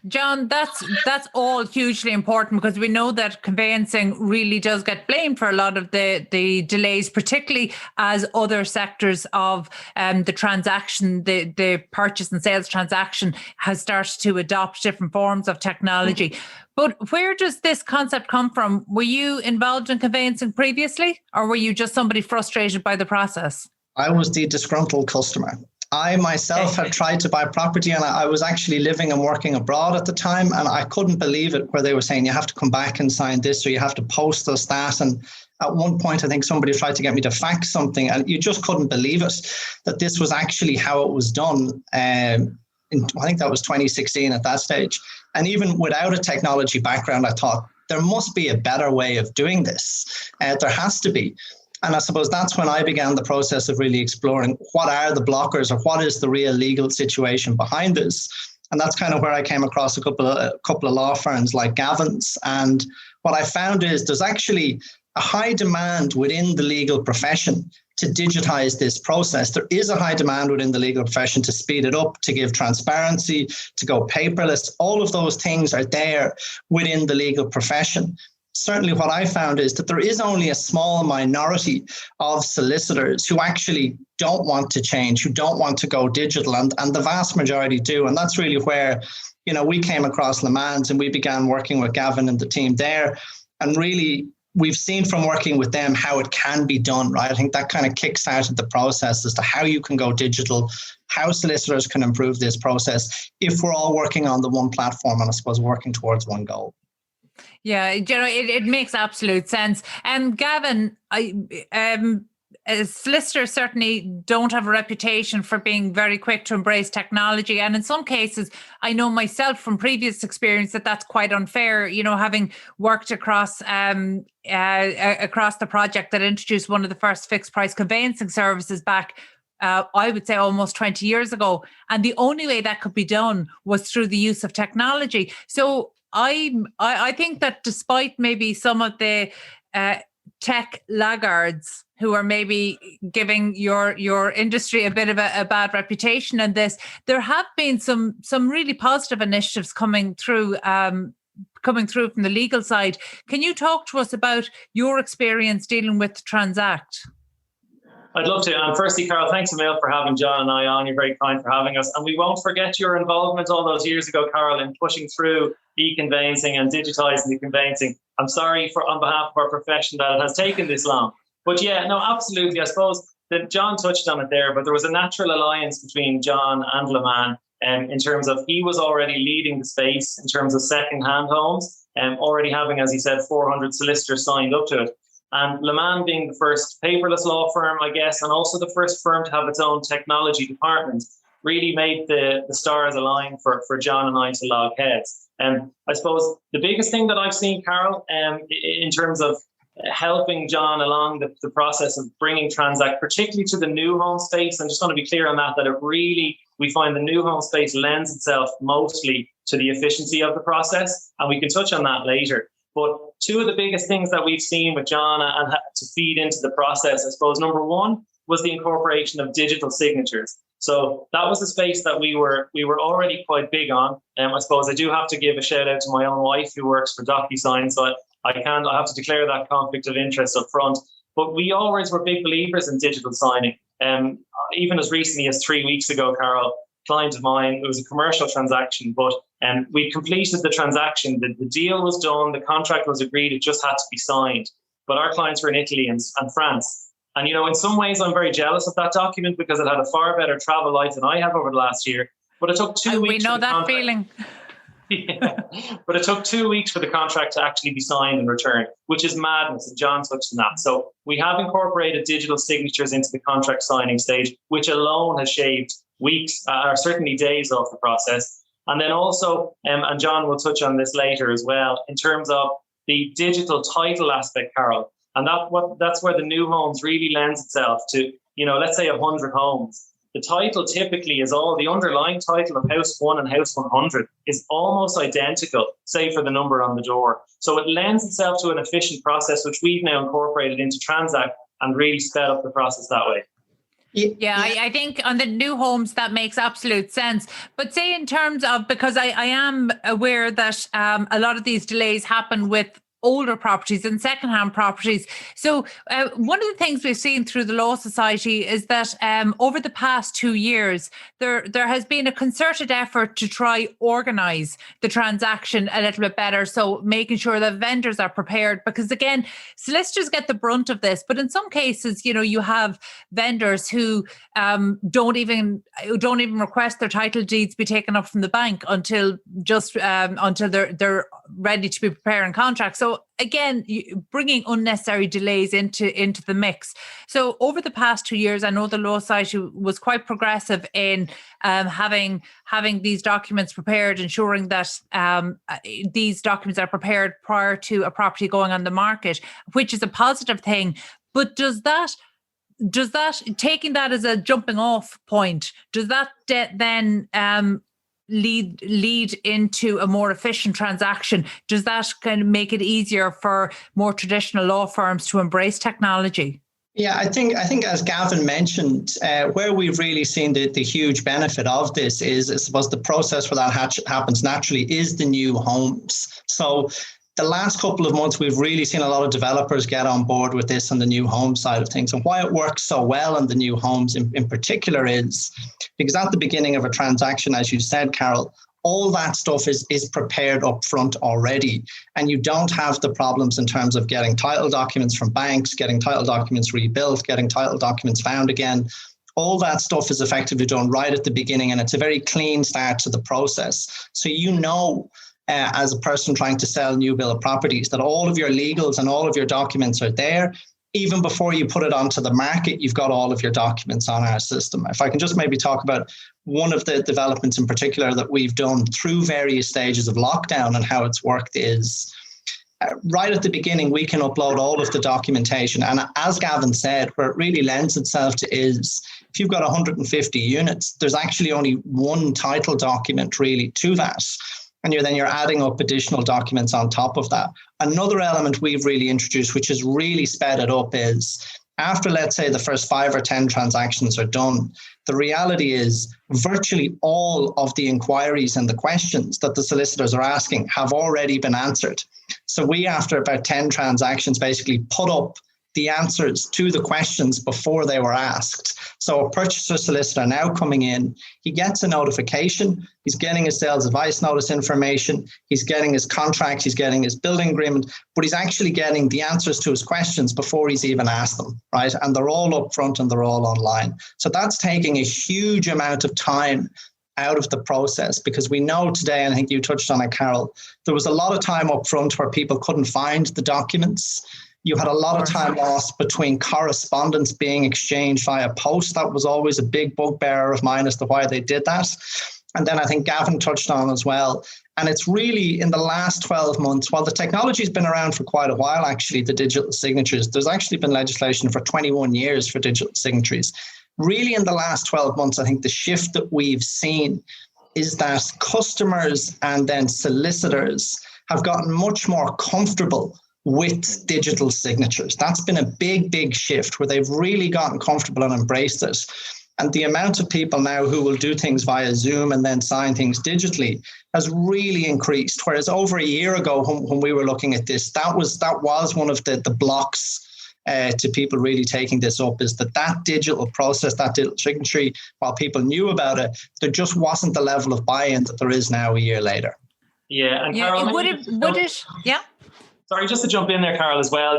John, that's all hugely important, because we know that conveyancing really does get blamed for a lot of the delays, particularly as other sectors of the transaction, the purchase and sales transaction has started to adopt different forms of technology. But where does this concept come from? Were you involved in conveyancing previously, or were you just somebody frustrated by the process? I was the disgruntled customer. I myself had tried to buy property, and I was actually living and working abroad at the time, and I couldn't believe it, where they were saying you have to come back and sign this, or you have to post us that. And at one point, I think somebody tried to get me to fax something, and you just couldn't believe it, that this was actually how it was done. I think that was 2016 at that stage. And even without a technology background, I thought there must be a better way of doing this. There has to be. And I suppose that's when I began the process of really exploring what are the blockers, or what is the real legal situation behind this. And that's kind of where I came across a couple of law firms like Gavin's. And what I found is there's actually a high demand within the legal profession to digitize this process. There is a high demand within the legal profession to speed it up, to give transparency, to go paperless. All of those things are there within the legal profession. Certainly what I found is that there is only a small minority of solicitors who actually don't want to change, who don't want to go digital, and the vast majority do. And that's really where, we came across Leman, and we began working with Gavin and the team there. And really, we've seen from working with them how it can be done, right? I think that kind of kickstarted the process as to how you can go digital, how solicitors can improve this process if we're all working on the one platform and I suppose working towards one goal. Yeah, it makes absolute sense. And Gavin, solicitors certainly don't have a reputation for being very quick to embrace technology. And in some cases, I know myself from previous experience that that's quite unfair. Having worked across the project that introduced one of the first fixed price conveyancing services back, I would say almost 20 years ago. And the only way that could be done was through the use of technology. So I think that despite maybe some of the tech laggards who are maybe giving your industry a bit of a bad reputation in this, there have been some really positive initiatives coming through from the legal side. Can you talk to us about your experience dealing with Transact? I'd love to. And firstly, Carol, thanks a million for having John and I on. You're very kind for having us. And we won't forget your involvement all those years ago, Carol, in pushing through e-conveyancing and digitising the conveyancing. I'm sorry on behalf of our profession that it has taken this long. But yeah, no, absolutely. I suppose that John touched on it there, but there was a natural alliance between John and Leman in terms of he was already leading the space in terms of second-hand homes, already having, as he said, 400 solicitors signed up to it. And Leman being the first paperless law firm, I guess, and also the first firm to have its own technology department, really made the stars align for John and I to log heads. And I suppose the biggest thing that I've seen, Carol, in terms of helping John along the process of bringing Transact, particularly to the new home space, and just want to be clear on that it really, we find the new home space lends itself mostly to the efficiency of the process, and we can touch on that later. But two of the biggest things that we've seen with John and to feed into the process, I suppose, number one was the incorporation of digital signatures. So that was a space that we were already quite big on. I suppose I do have to give a shout out to my own wife who works for DocuSign, so I have to declare that conflict of interest up front. But we always were big believers in digital signing. Even as recently as 3 weeks ago, Carol, a client of mine, it was a commercial transaction, but we completed the transaction. The deal was done, the contract was agreed, it just had to be signed. But our clients were in Italy and France. And, in some ways, I'm very jealous of that document because it had a far better travel life than I have over the last year. But it took 2 weeks. We know that feeling. Yeah. But it took 2 weeks for the contract to actually be signed and returned, which is madness. And John touched on that. So we have incorporated digital signatures into the contract signing stage, which alone has shaved weeks or certainly days off the process. And then also, and John will touch on this later as well, in terms of the digital title aspect, Carol. And that's where the new homes really lends itself to, let's say 100 homes. The title typically is all the underlying title of house 1 and house 100 is almost identical, save for the number on the door. So it lends itself to an efficient process, which we've now incorporated into Transact and really sped up the process that way. Yeah, I think on the new homes, that makes absolute sense. But say in terms of, because I am aware that a lot of these delays happen with older properties and secondhand properties. So one of the things we've seen through the Law Society is that over the past 2 years, there has been a concerted effort to try organise the transaction a little bit better. So making sure that vendors are prepared, because again, solicitors get the brunt of this. But in some cases, you have vendors who don't even request their title deeds be taken up from the bank until they're ready to be preparing contracts. So again, bringing unnecessary delays into the mix. So over the past 2 years, I know the Law Society was quite progressive in having these documents prepared, ensuring that these documents are prepared prior to a property going on the market, which is a positive thing. But does that, taking that as a jumping off point, does that then lead into a more efficient transaction? Does that kind of make it easier for more traditional law firms to embrace technology? Yeah, I think as Gavin mentioned, where we've really seen the huge benefit of this is, I suppose, the process where that happens naturally is the new homes. So the last couple of months, we've really seen a lot of developers get on board with this on the new home side of things. And why it works so well on the new homes in particular is because at the beginning of a transaction, as you said, Carol, all that stuff is prepared up front already. And you don't have the problems in terms of getting title documents from banks, getting title documents rebuilt, getting title documents found again. All that stuff is effectively done right at the beginning, and it's a very clean start to the process. So as a person trying to sell new build properties, that all of your legals and all of your documents are there. Even before you put it onto the market, you've got all of your documents on our system. If I can just maybe talk about one of the developments in particular that we've done through various stages of lockdown and how it's worked is right at the beginning, we can upload all of the documentation. And as Gavin said, where it really lends itself to is if you've got 150 units, there's actually only one title document really to that. And you're adding up additional documents on top of that. Another element we've really introduced, which has really sped it up, is after, let's say, the first 5 or 10 transactions are done, the reality is virtually all of the inquiries and the questions that the solicitors are asking have already been answered. So we, after about 10 transactions, basically put up the answers to the questions before they were asked. So a purchaser solicitor now coming in, he gets a notification, he's getting his sales advice notice information, he's getting his contract, he's getting his building agreement, but he's actually getting the answers to his questions before he's even asked them, right? And they're all up front and they're all online. So that's taking a huge amount of time out of the process, because we know today, and I think you touched on it, Carol, there was a lot of time up front where people couldn't find the documents. You had a lot of time lost between correspondence being exchanged via post. That was always a big bugbear of mine as to why they did that. And then I think Gavin touched on as well. And it's really in the last 12 months, while the technology's been around for quite a while, actually, the digital signatures, there's actually been legislation for 21 years for digital signatures. Really in the last 12 months, I think the shift that we've seen is that customers and then solicitors have gotten much more comfortable with digital signatures. That's been a big, big shift where they've really gotten comfortable and embraced it. And the amount of people now who will do things via Zoom and then sign things digitally has really increased. Whereas over a year ago, when we were looking at this, that was one of the blocks to people really taking this up, is that digital process, that digital signature, while people knew about it, there just wasn't the level of buy-in that there is now a year later. Yeah, and yeah, Carol, yeah. Sorry, just to jump in there, Carol, as well.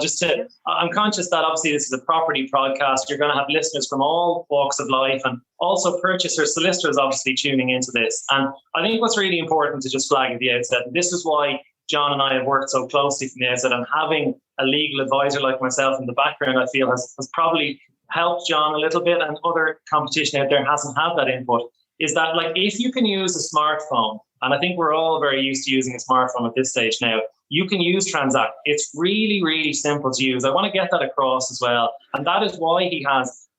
I'm conscious that obviously this is a property podcast. You're going to have listeners from all walks of life, and also purchasers, solicitors, obviously tuning into this. And I think what's really important to just flag at the outset, and this is why John and I have worked so closely from the outset, and having a legal advisor like myself in the background, I feel has probably helped John a little bit, and other competition out there hasn't had that input, is that like if you can use a smartphone, and I think we're all very used to using a smartphone at this stage now, you can use Transact. It's really, really simple to use. I want to get that across as well. And that is why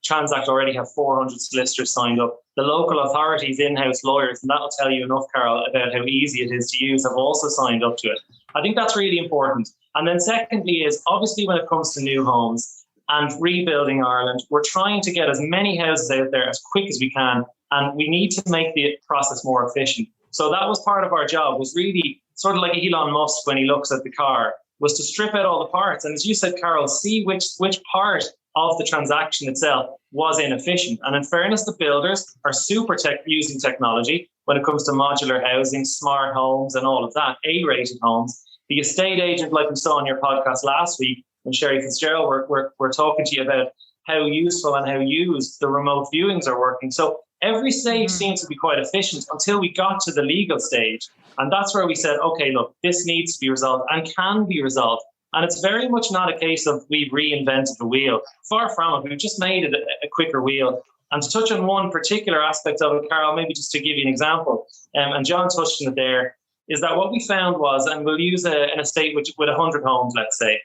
Transact already have 400 solicitors signed up. The local authorities, in-house lawyers, and that'll tell you enough, Carol, about how easy it is to use, have also signed up to it. I think that's really important. And then secondly is, obviously when it comes to new homes and rebuilding Ireland, we're trying to get as many houses out there as quick as we can, and we need to make the process more efficient. So that was part of our job, was really sort of like Elon Musk when he looks at the car, was to strip out all the parts. And as you said, Carol, see which part of the transaction itself was inefficient. And in fairness, the builders are super using technology when it comes to modular housing, smart homes and all of that, A-rated homes. The estate agent, like we saw on your podcast last week, when Sherry Fitzgerald we're talking to you about how useful and how used the remote viewings are working. So every stage seems to be quite efficient until we got to the legal stage. And that's where we said, okay, look, this needs to be resolved and can be resolved. And it's very much not a case of we've reinvented the wheel. Far from it. We've just made it a quicker wheel. And to touch on one particular aspect of it, Carol, maybe just to give you an example, and John touched on it there, is that what we found was, and we'll use an estate with 100 homes, let's say,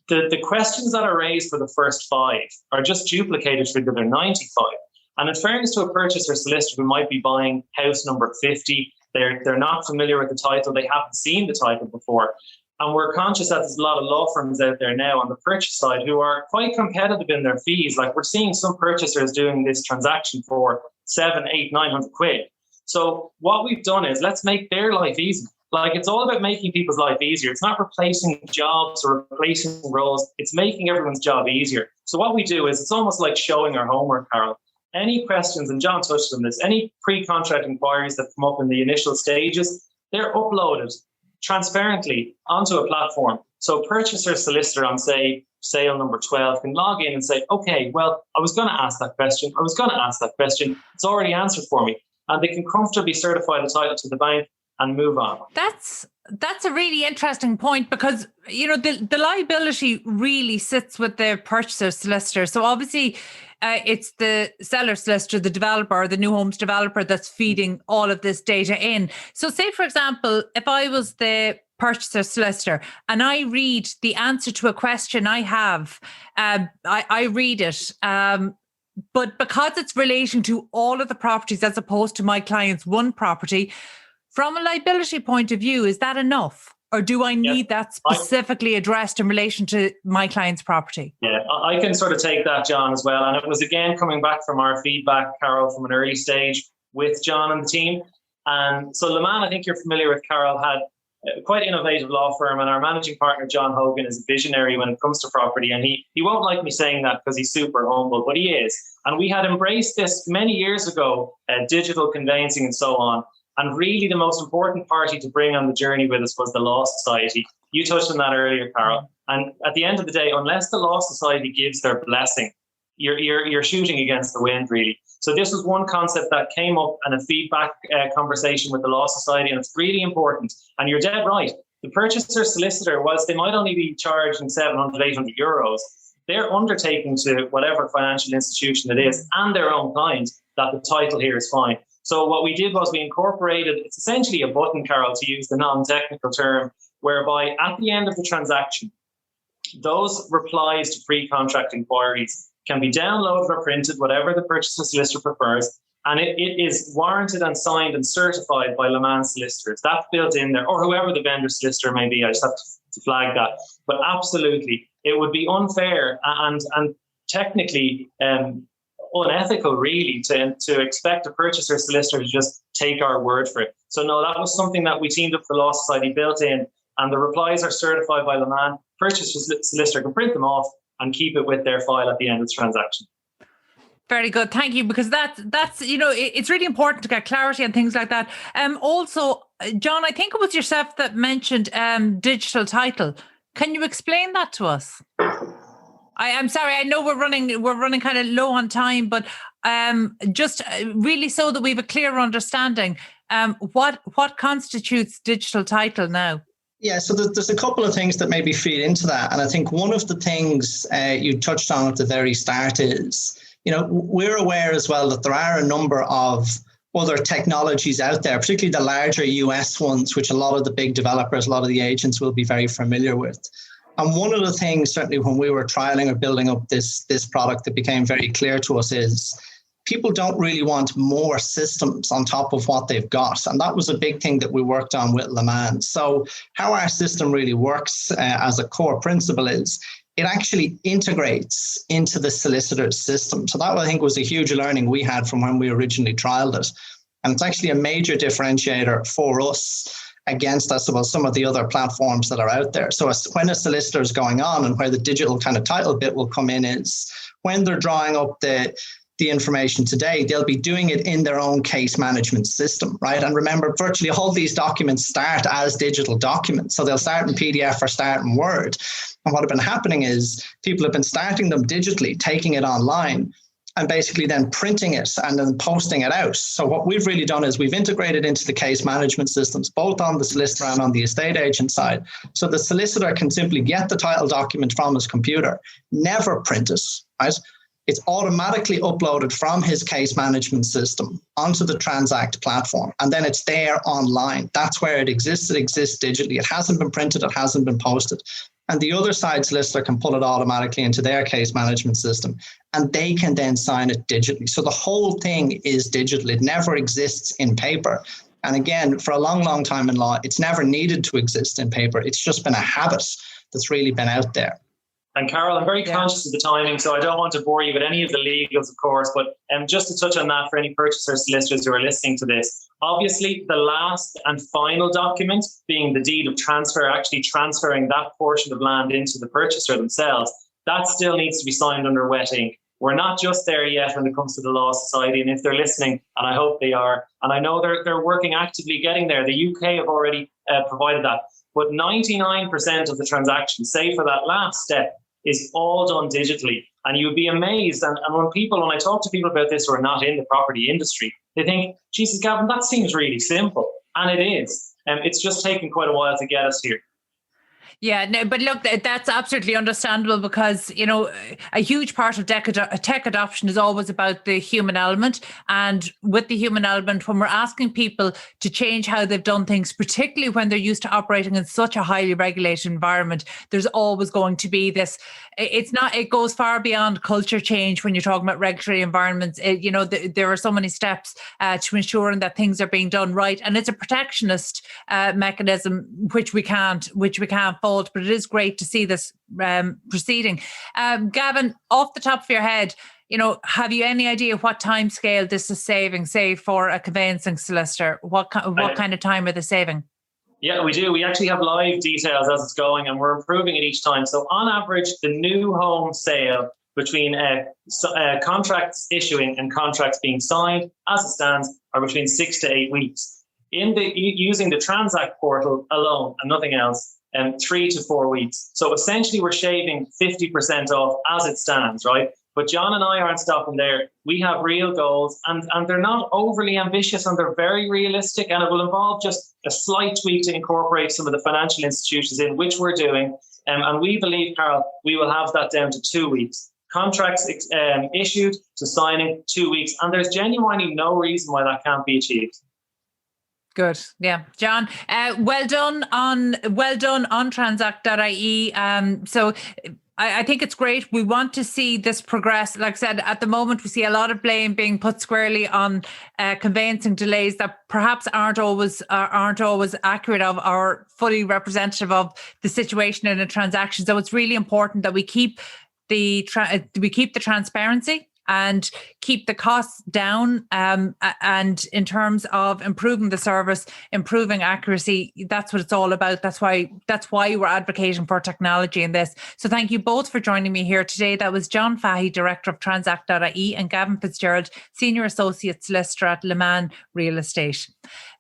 the questions that are raised for the first 5 are just duplicated for the other 95. And in fairness to a purchaser solicitor who might be buying house number 50, they're not familiar with the title, they haven't seen the title before. And we're conscious that there's a lot of law firms out there now on the purchase side who are quite competitive in their fees. Like we're seeing some purchasers doing this transaction for 700, 800, 900 quid. So what we've done is let's make their life easy. Like it's all about making people's life easier. It's not replacing jobs or replacing roles. It's making everyone's job easier. So what we do is it's almost like showing our homework, Carol. Any questions, and John touched on this, any pre-contract inquiries that come up in the initial stages, they're uploaded transparently onto a platform. So purchaser solicitor on, say, sale number 12 can log in and say, okay, well, I was going to ask that question. It's already answered for me. And they can comfortably certify the title to the bank and move on. That's a really interesting point, because, you know, the liability really sits with the purchaser solicitor. So obviously it's the seller solicitor, the developer, the new homes developer that's feeding all of this data in. So say, for example, if I was the purchaser solicitor and I read the answer to a question I have, I read it, but because it's relating to all of the properties as opposed to my client's one property, from a liability point of view, is that enough? Or do I need that specifically addressed in relation to my client's property? Yeah, I can sort of take that, John, as well. And it was, again, coming back from our feedback, Carol, from an early stage with John and the team. And so Leman, I think you're familiar with, Carol, had a quite innovative law firm. And our managing partner, John Hogan, is a visionary when it comes to property. And he won't like me saying that because he's super humble, but he is. And we had embraced this many years ago, digital conveyancing and so on. And really the most important party to bring on the journey with us was the Law Society. You touched on that earlier, Carol. And at the end of the day, unless the Law Society gives their blessing, you're shooting against the wind, really. So this was one concept that came up in a feedback conversation with the Law Society, and it's really important. And you're dead right. The purchaser solicitor, whilst they might only be charging 700, 800 euros, they're undertaking to whatever financial institution it is and their own client that the title here is fine. So what we did was we incorporated, it's essentially a button, Carol, to use the non-technical term, whereby at the end of the transaction, those replies to pre-contract inquiries can be downloaded or printed, whatever the purchaser solicitor prefers, and it is warranted and signed and certified by Leman solicitors. That's built in there, or whoever the vendor solicitor may be. I just have to flag that. But absolutely, it would be unfair and technically unethical, really, to expect a purchaser solicitor to just take our word for it. So no, that was something that we teamed up for the Law Society, built in, and the replies are certified by Leman. Purchaser solicitor can print them off and keep it with their file at the end of the transaction. Very good, thank you, because that's it's really important to get clarity on things like that. Also, John, I think it was yourself that mentioned digital title. Can you explain that to us? I'm sorry, I know we're running kind of low on time, but just really so that we have a clear understanding, what constitutes digital title now? Yeah, so there's a couple of things that maybe feed into that. And I think one of the things you touched on at the very start is, we're aware as well that there are a number of other technologies out there, particularly the larger US ones, which a lot of the big developers, a lot of the agents will be very familiar with. And one of the things, certainly when we were trialing or building up this product, that became very clear to us is people don't really want more systems on top of what they've got. And that was a big thing that we worked on with Leman. So how our system really works as a core principle is it actually integrates into the solicitor's system. So that, I think, was a huge learning we had from when we originally trialed it. And it's actually a major differentiator for us against, I suppose, some of the other platforms that are out there. So when a solicitor is going on, and where the digital kind of title bit will come in is when they're drawing up the information today, they'll be doing it in their own case management system, right? And remember, virtually all these documents start as digital documents. So they'll start in PDF or start in Word. And what have been happening is people have been starting them digitally, taking it online, and basically then printing it and then posting it out. So what we've really done is we've integrated into the case management systems, both on the solicitor and on the estate agent side. So the solicitor can simply get the title document from his computer, never print it, right? It's automatically uploaded from his case management system onto the Transact platform, and then it's there online. That's where it exists. It exists digitally. It hasn't been printed. It hasn't been posted. And the other side solicitor can pull it automatically into their case management system, and they can then sign it digitally. So the whole thing is digital. It never exists in paper. And again, for a long, long time in law, it's never needed to exist in paper. It's just been a habit that's really been out there. And Carol, I'm very conscious of the timing, so I don't want to bore you with any of the legals, of course, but just to touch on that for any purchaser solicitors who are listening to this, obviously the last and final document being the deed of transfer, actually transferring that portion of land into the purchaser themselves, that still needs to be signed under wet ink. We're not just there yet when it comes to the Law Society, and if they're listening, and I hope they are, and I know they're working actively getting there. The UK have already provided that, but 99% of the transactions, say for that last step, is all done digitally. And you'd be amazed. And when I talk to people about this who are not in the property industry, they think, Jesus, Gavin, that seems really simple. And it is. It's just taken quite a while to get us here. Yeah, no, but look, that's absolutely understandable because, a huge part of tech adoption is always about the human element. And with the human element, when we're asking people to change how they've done things, particularly when they're used to operating in such a highly regulated environment, there's always going to be this. It goes far beyond culture change when you're talking about regulatory environments. There are so many steps to ensuring that things are being done right. And it's a protectionist mechanism, which we can't fault, but it is great to see this proceeding. Gavin, off the top of your head, have you any idea what time scale this is saving, say, for a conveyancing solicitor? What kind of time are they saving? Yeah, we do. We actually have live details as it's going, and we're improving it each time. So on average, the new home sale between contracts issuing and contracts being signed, as it stands, are between 6 to 8 weeks. Using the Transact portal alone and nothing else, 3 to 4 weeks. So essentially, we're shaving 50% off as it stands, right? But John and I aren't stopping there. We have real goals, and they're not overly ambitious, and they're very realistic, and it will involve just a slight tweak to incorporate some of the financial institutions in, which we're doing. And we believe, Carol, we will have that down to 2 weeks. Contracts issued to signing 2 weeks. And there's genuinely no reason why that can't be achieved. Good. Yeah. John, well done on Transact.ie. So I think it's great. We want to see this progress. Like I said, at the moment, we see a lot of blame being put squarely on conveyancing delays that perhaps aren't always accurate of or fully representative of the situation in a transaction. So it's really important that we keep the transparency and keep the costs down. And in terms of improving the service, improving accuracy, that's what it's all about. That's why we're advocating for technology in this. So thank you both for joining me here today. That was John Fahy, Director of Transact.ie, and Gavin Fitzgerald, Senior Associate Solicitor at Leman Real Estate.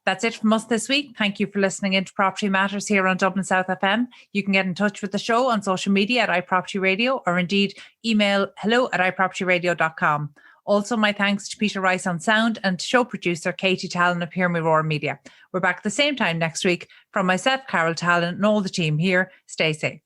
That's it from us this week. Thank you for listening into Property Matters here on Dublin South FM. You can get in touch with the show on social media at iProperty Radio, or indeed email hello@iPropertyRadio.com. Also, my thanks to Peter Rice on sound and show producer Katie Tallon of Hear Me Roar Media. We're back at the same time next week. From myself, Carol Tallon, and all the team here, stay safe.